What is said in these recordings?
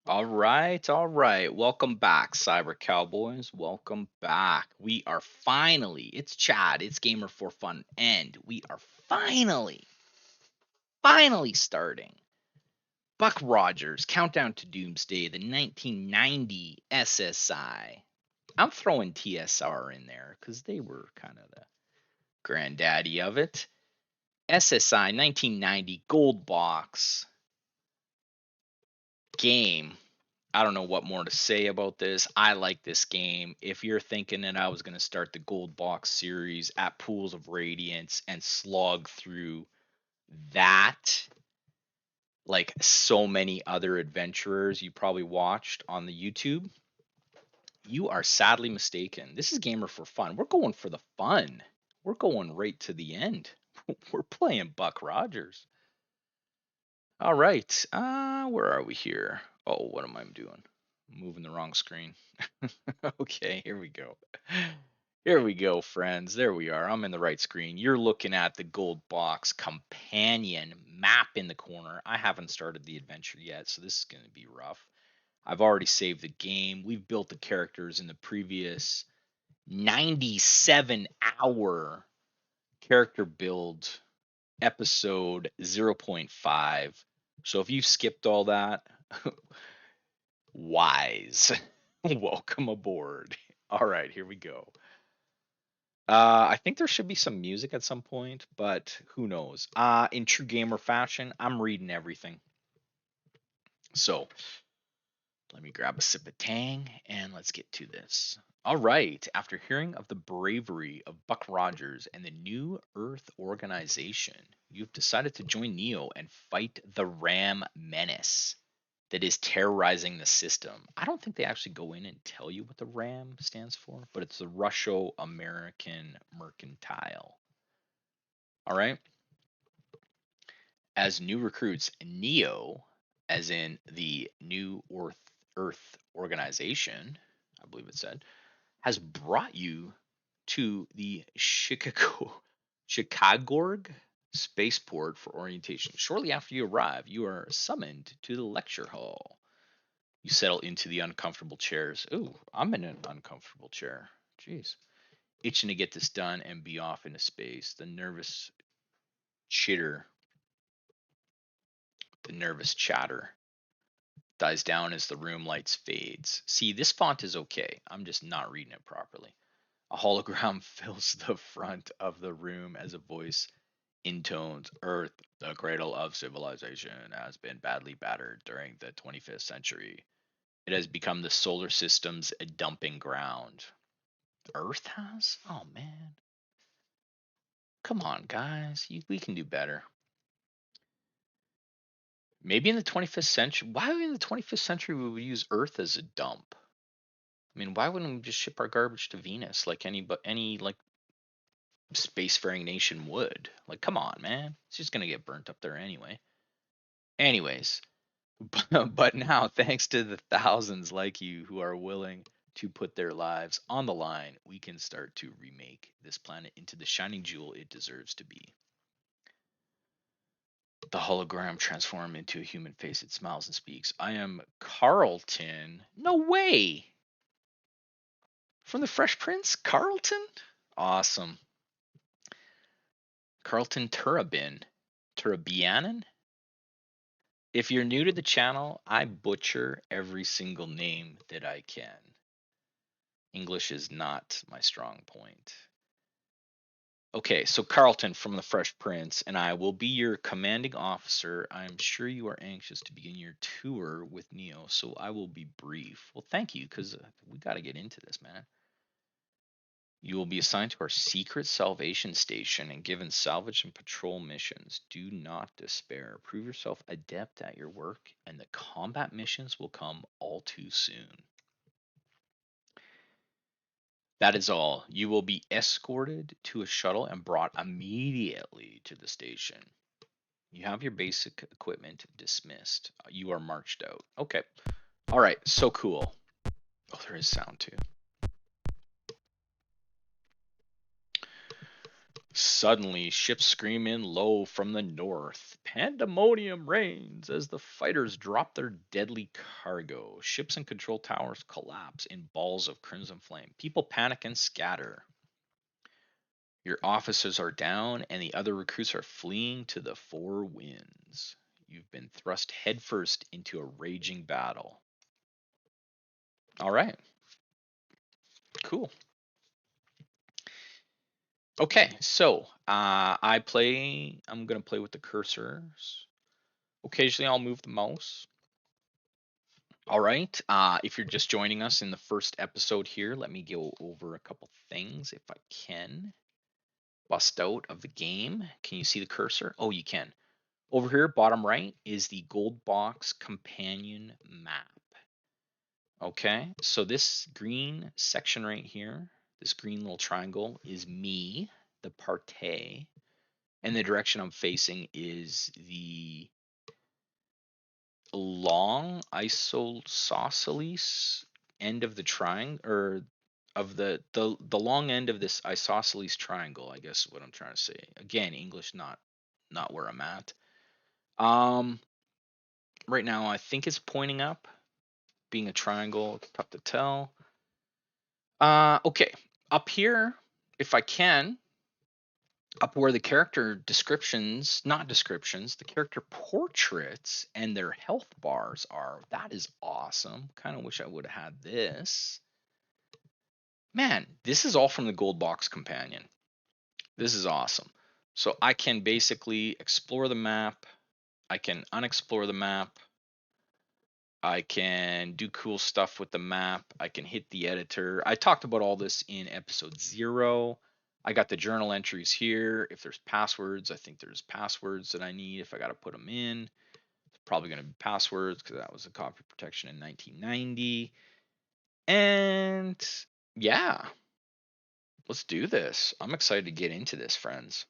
All right, all right. Welcome back, Cyber Cowboys. Welcome back. We are it's Chad, it's Gamer for Fun, and we are finally starting Buck Rogers Countdown to Doomsday, the 1990 SSI. I'm throwing TSR in there because they were kind of the granddaddy of it. SSI 1990 Gold Box game. I don't know what more to say about this. I like this game. If you're thinking that I was going to start the Gold Box series at Pools of Radiance and slog through that, like so many other adventurers you probably watched on the YouTube, you are sadly mistaken. This is Gamer for Fun. We're going for the fun. We're going right to the end. We're playing Buck Rogers. All right. Where are we here? Oh, what am I doing? Moving the wrong screen. Okay, here we go. Here we go, friends. There we are. I'm in the right screen. You're looking at the Gold Box companion map in the corner. I haven't started the adventure yet, so this is going to be rough. I've already saved the game. We've built the characters in the previous 97-hour character build episode 0.5. So if you've skipped all that, wise. Welcome aboard. All right, here we go. I think there should be some music at some point, but who knows? In true gamer fashion, I'm reading everything. So let me grab a sip of Tang and let's get to this. All right, after hearing of the bravery of Buck Rogers and the New Earth organization, you've decided to join Neo and fight the Ram Menace that is terrorizing the system. I don't think they actually go in and tell you what the RAM stands for, but it's the Russo-American Mercantile. All right. As new recruits, Neo, as in the New Earth organization, I believe it said, has brought you to the Chicagorg spaceport for orientation. Shortly after you arrive, you are summoned to the lecture hall. You settle into the uncomfortable chairs. Ooh, I'm in an uncomfortable chair. Jeez. Itching to get this done and be off into space. Chitter, the nervous chatter dies down as the room lights fades. See, this font is okay. I'm just not reading it properly. A hologram fills the front of the room as a voice intones, Earth, the cradle of civilization, has been badly battered during the 25th century. It has become the solar system's dumping ground. Earth has? Oh man. Come on, guys. We can do better. Maybe in the 25th century. Why in the 25th century would we use Earth as a dump? I mean, why wouldn't we just ship our garbage to Venus like any like spacefaring nation would? Like, come on, man. It's just gonna get burnt up there anyway. Anyways, but now, thanks to the thousands like you who are willing to put their lives on the line, we can start to remake this planet into the shining jewel it deserves to be. The hologram transforms into a human face. It smiles and speaks. I am Carlton. No way! From the Fresh Prince? Carlton? Awesome. Carlton Turabianen? If you're new to the channel, I butcher every single name that I can. English is not my strong point. Okay, so Carlton from the Fresh Prince and I will be your commanding officer. I'm sure you are anxious to begin your tour with Neo, so I will be brief. Well, thank you, because we got to get into this, man. You will be assigned to our secret salvation station and given salvage and patrol missions. Do not despair. Prove yourself adept at your work, and the combat missions will come all too soon. That is all. You will be escorted to a shuttle and brought immediately to the station. You have your basic equipment dismissed. You are marched out. Okay. All right. So cool. Oh, there is sound too. Suddenly, ships scream in low from the north. Pandemonium reigns as the fighters drop their deadly cargo. Ships and control towers collapse in balls of crimson flame. People panic and scatter. Your officers are down, and the other recruits are fleeing to the four winds. You've been thrust headfirst into a raging battle. All right, cool. Okay, so I'm gonna play with the cursors. Occasionally, I'll move the mouse. All right. If you're just joining us in the first episode here, let me go over a couple things if I can. Bust out of the game. Can you see the cursor? Oh, you can. Over here, bottom right, is the Gold Box Companion map. Okay, so this green section right here, this green little triangle, is me, the partay, and the direction I'm facing is the long isosceles end of the triangle, or of the long end of this isosceles triangle, I guess is what I'm trying to say. Again, English not where I'm at. Um, right now I think it's pointing up, being a triangle, it's tough to tell. Okay, up here, if I can, up where the character descriptions, not descriptions, the character portraits and their health bars are. That is awesome. Kind of wish I would have had this. Man, this is all from the Gold Box Companion. This is awesome. So I can basically explore the map. I can unexplore the map. I can do cool stuff with the map. I can hit the editor. I talked about all this in episode 0. I got the journal entries here. If there's passwords, I think there's passwords that I need if I got to put them in. It's probably going to be passwords because that was a copy protection in 1990. And yeah, let's do this. I'm excited to get into this, friends.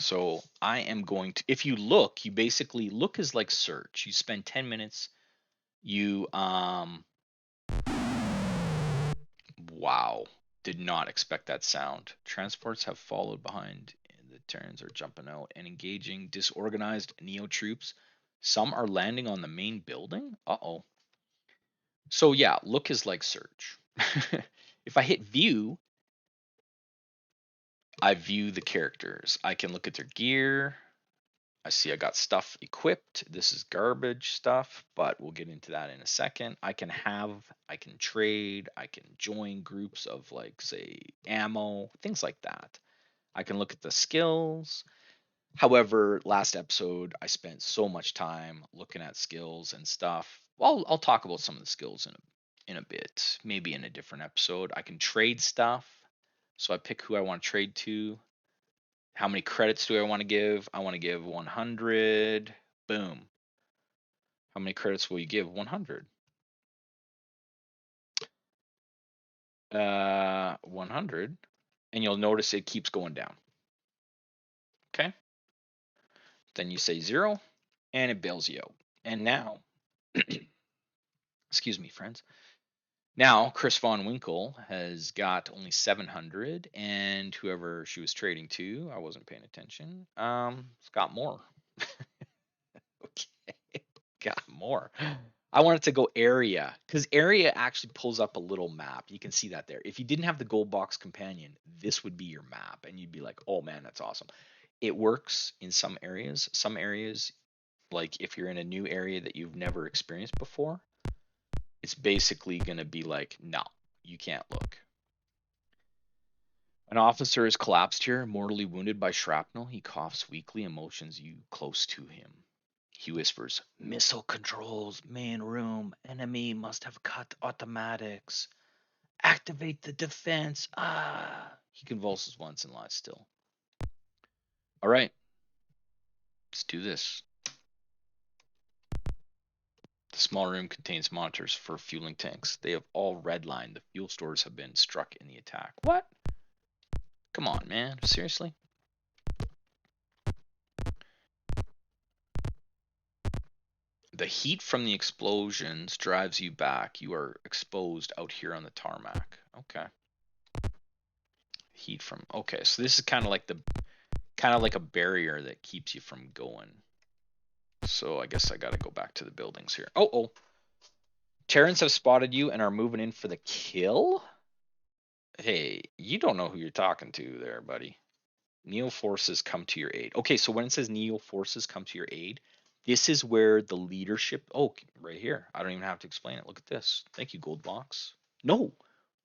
So I am going to, if you look, you basically look as like search. You spend 10 minutes. You, wow, did not expect that sound. Transports have followed behind, and the Terrans are jumping out and engaging disorganized Neo troops. Some are landing on the main building. Uh-oh. So yeah, look is like search. If I hit view, I view the characters. I can look at their gear. I see I got stuff equipped. This is garbage stuff, but we'll get into that in a second. I can trade, I can join groups of, like, say, ammo, things like that. I can look at the skills. However, last episode I spent so much time looking at skills and stuff. Well, I'll talk about some of the skills in a bit, maybe in a different episode. I can trade stuff. So I pick who I want to trade to. How many credits do I want to give? I want to give 100. Boom. How many credits will you give? 100. 100. And you'll notice it keeps going down. Okay. Then you say 0, and it bails you out. And now, excuse me, friends. Now, Chris Von Winkle has got only 700, and whoever she was trading to, I wasn't paying attention, it's got more. Okay, got more. I wanted to go area, because area actually pulls up a little map. You can see that there. If you didn't have the Gold Box Companion, this would be your map, and you'd be like, oh man, that's awesome. It works in some areas. Some areas, like if you're in a new area that you've never experienced before, it's basically going to be like, no, you can't look. An officer is collapsed here, mortally wounded by shrapnel. He coughs weakly and motions you close to him. He whispers, missile controls, main room. Enemy must have cut automatics. Activate the defense. Ah. He convulses once and lies still. All right. Let's do this. The small room contains monitors for fueling tanks. They have all redlined. The fuel stores have been struck in the attack. What? Come on, man. Seriously? The heat from the explosions drives you back. You are exposed out here on the tarmac. Okay. heat from. Okay, so this is kind of like a barrier that keeps you from going. So I guess I got to go back to the buildings here. Oh. Terrans have spotted you and are moving in for the kill? Hey, you don't know who you're talking to there, buddy. Neo forces come to your aid. Okay, so when it says Neo forces come to your aid, this is where the leadership. Oh, right here. I don't even have to explain it. Look at this. Thank you, Gold Box. No,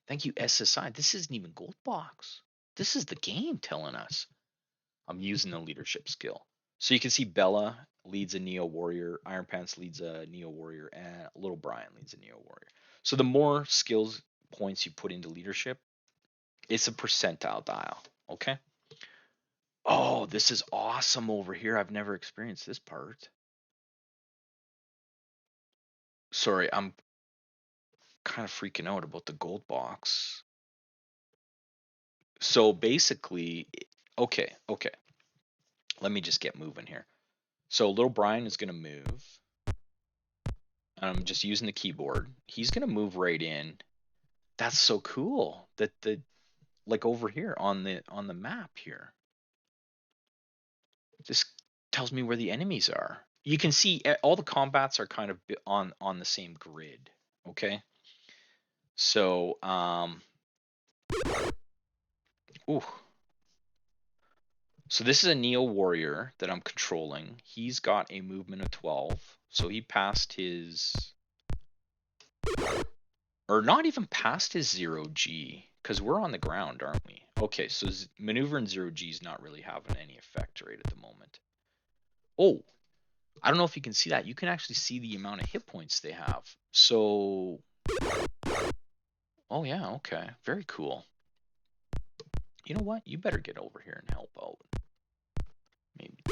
thank you, SSI. This isn't even Gold Box. This is the game telling us I'm using the leadership skill. So you can see Bella leads a Neo Warrior, Iron Pants leads a Neo Warrior, and Little Brian leads a Neo Warrior. So the more skills points you put into leadership, it's a percentile dial. Okay. Oh, this is awesome over here. I've never experienced this part. Sorry, I'm kind of freaking out about the gold box. So basically, okay. Let me just get moving here. So little Brian is going to move. I'm just using the keyboard. He's going to move right in. That's so cool. That the like over here on the map here. This tells me where the enemies are. You can see all the combats are kind of on the same grid. Okay. So ooh. So this is a Neo Warrior that I'm controlling. He's got a movement of 12. So he passed his, or not even past his 0G, because we're on the ground, aren't we? Okay, so maneuver in 0G is not really having any effect right at the moment. Oh, I don't know if you can see that. You can actually see the amount of hit points they have. So, oh yeah, okay, very cool. You know what? You better get over here and help out. Maybe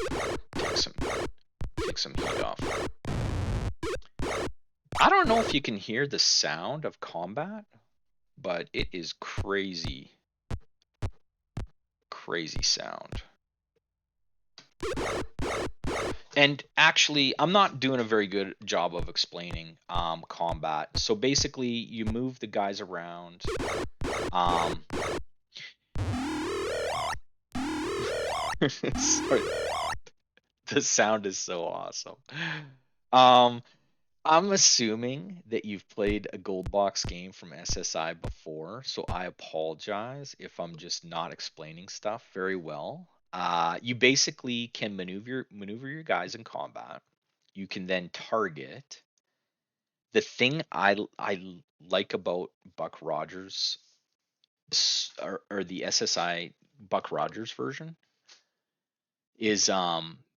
take some heat off. I don't know if you can hear the sound of combat, but it is crazy sound. And actually, I'm not doing a very good job of explaining combat. So basically, you move the guys around. Sorry. The sound is so awesome. I'm assuming that you've played a gold box game from SSI before, so I apologize if I'm just not explaining stuff very well. You basically can maneuver your guys in combat. You can then target. The thing I like about Buck Rogers or the SSI Buck Rogers version is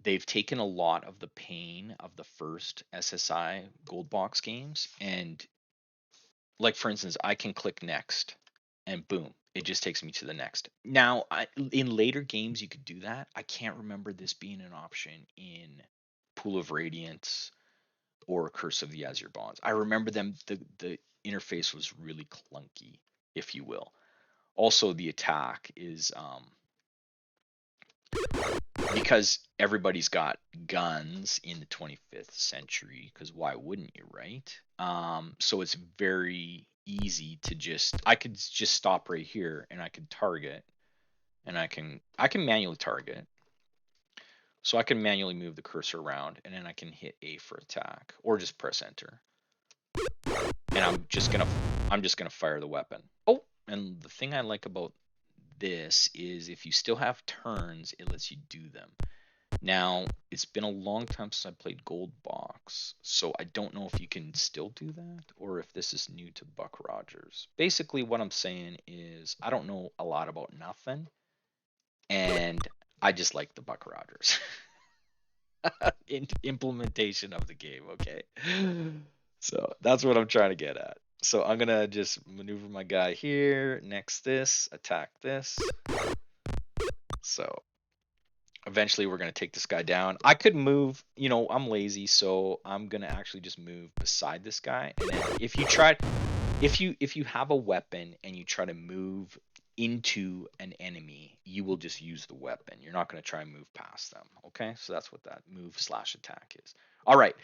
they've taken a lot of the pain of the first SSI Gold Box games, and like for instance, I can click next and boom, it just takes me to the next. Now, in later games you could do that. I can't remember this being an option in Pool of Radiance or Curse of the Azure Bonds. I remember them the interface was really clunky, if you will. Also, the attack is because everybody's got guns in the 25th century, because why wouldn't you, right? So it's very easy to I could just stop right here and I could target, and I can manually target. So I can manually move the cursor around, and then I can hit A for attack, or just press enter. And I'm just gonna fire the weapon. Oh, and the thing I like about this is if you still have turns, it lets you do them. Now, it's been a long time since I played Gold Box, so I don't know if you can still do that or if this is new to Buck Rogers. Basically, what I'm saying is I don't know a lot about nothing, and I just like the Buck Rogers implementation of the game, okay? So that's what I'm trying to get at. So I'm gonna just maneuver my guy here, next this, attack this. So eventually we're going to take this guy down. I could move, I'm lazy, so I'm going to actually just move beside this guy. And then if you have a weapon and you try to move into an enemy, you will just use the weapon. You're not going to try and move past them. Okay? So that's what that move/attack is. All right.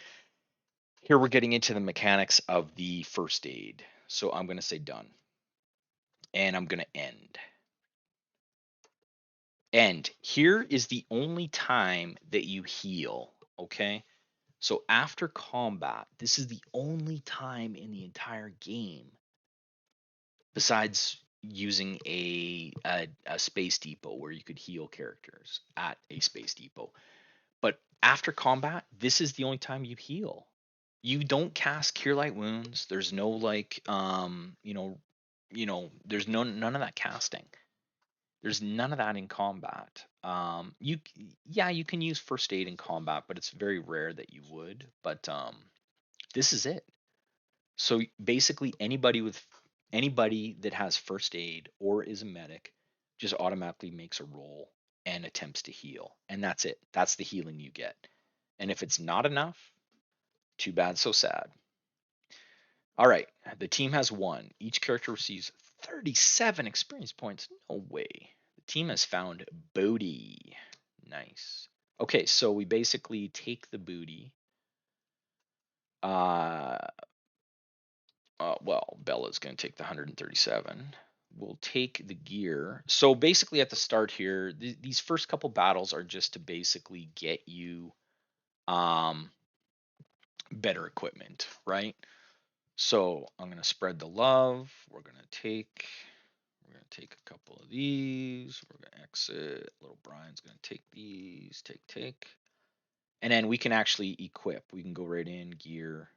Here we're getting into the mechanics of the first aid. So I'm going to say done. And I'm going to end. And here is the only time that you heal, okay? So after combat, this is the only time in the entire game, besides using a space depot where you could heal characters at a space depot. But after combat, this is the only time you heal. You don't cast Cure Light Wounds. There's no like there's none of that casting. There's none of that in combat. Yeah, you can use first aid in combat, but it's very rare that you would. But this is it. So basically, anybody that has first aid or is a medic just automatically makes a roll and attempts to heal, and that's it. That's the healing you get. And if it's not enough, too bad, so sad. All right, the team has won. Each character receives 37 experience points. No way. The team has found booty. Nice. Okay, so we basically take the booty. Uh, well, Bella's going to take the 137. We'll take the gear. So basically, at the start here, these first couple battles are just to basically get you um, better equipment, right? So I'm going to spread the love. We're going to take a couple of these. We're going to exit. Little Brian's going to take these. Take. And then we can actually equip. We can go right in, gear.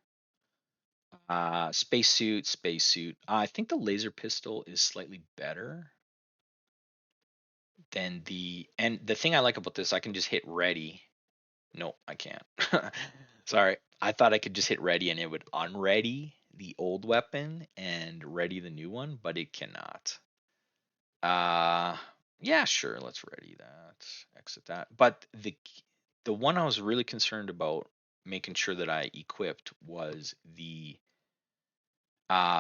Spacesuit. I think the laser pistol is slightly better than and the thing I like about this, I can just hit ready. No, I can't. Sorry. I thought I could just hit ready and it would unready the old weapon and ready the new one, but it cannot. Yeah, sure, let's ready that. Exit that. But the one I was really concerned about making sure that I equipped was the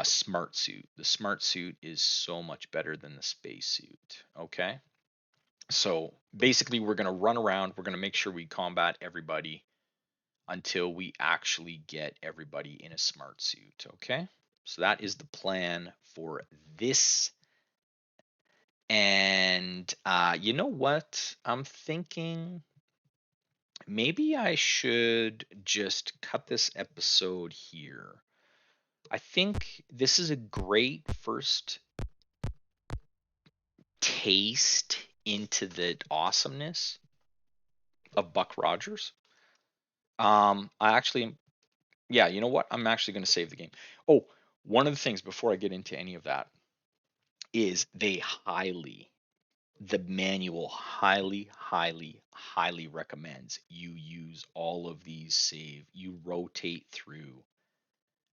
smart suit. The smart suit is so much better than the space suit. Okay. So basically, we're going to run around. We're going to make sure we combat everybody until we actually get everybody in a smart suit. Okay. So that is the plan for this. And you know what? I'm thinking maybe I should just cut this episode here. I think this is a great first taste into the awesomeness of Buck Rogers. I actually, yeah, you know what? I'm actually going to save the game. Oh, one of the things before I get into any of that is the manual highly recommends you use all of these you rotate through,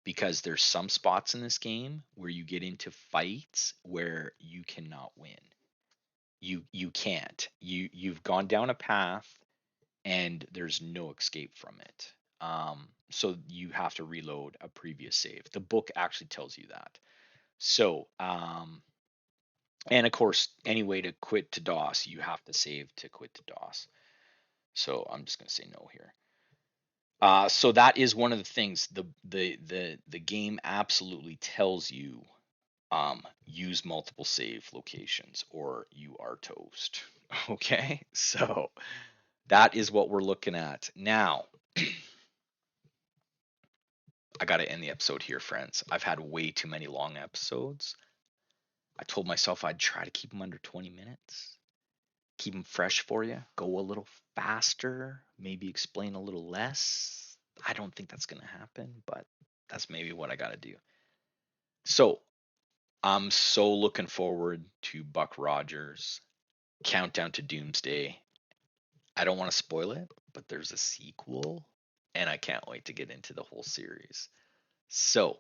because there's some spots in this game where you get into fights where you cannot win. You can't. You've gone down a path and there's no escape from it. So you have to reload a previous save. The book actually tells you that. So, and of course, any way to quit to DOS, you have to save to quit to DOS. So I'm just going to say no here. So that is one of the things the game absolutely tells you. Use multiple save locations or you are toast. Okay, so that is what we're looking at now. I got to end the episode here, friends. I've had way too many long episodes. I told myself I'd try to keep them under 20 minutes, keep them fresh for you, go a little faster, maybe explain a little less. I don't think that's going to happen, but that's maybe what I got to do. So I'm so looking forward to Buck Rogers, Countdown to Doomsday. I don't want to spoil it, but there's a sequel, and I can't wait to get into the whole series. So,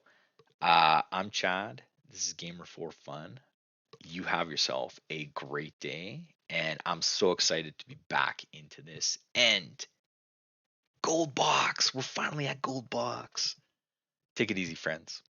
I'm Chad. This is Gamer for Fun. You have yourself a great day, and I'm so excited to be back into this. And Gold Box! We're finally at Gold Box. Take it easy, friends.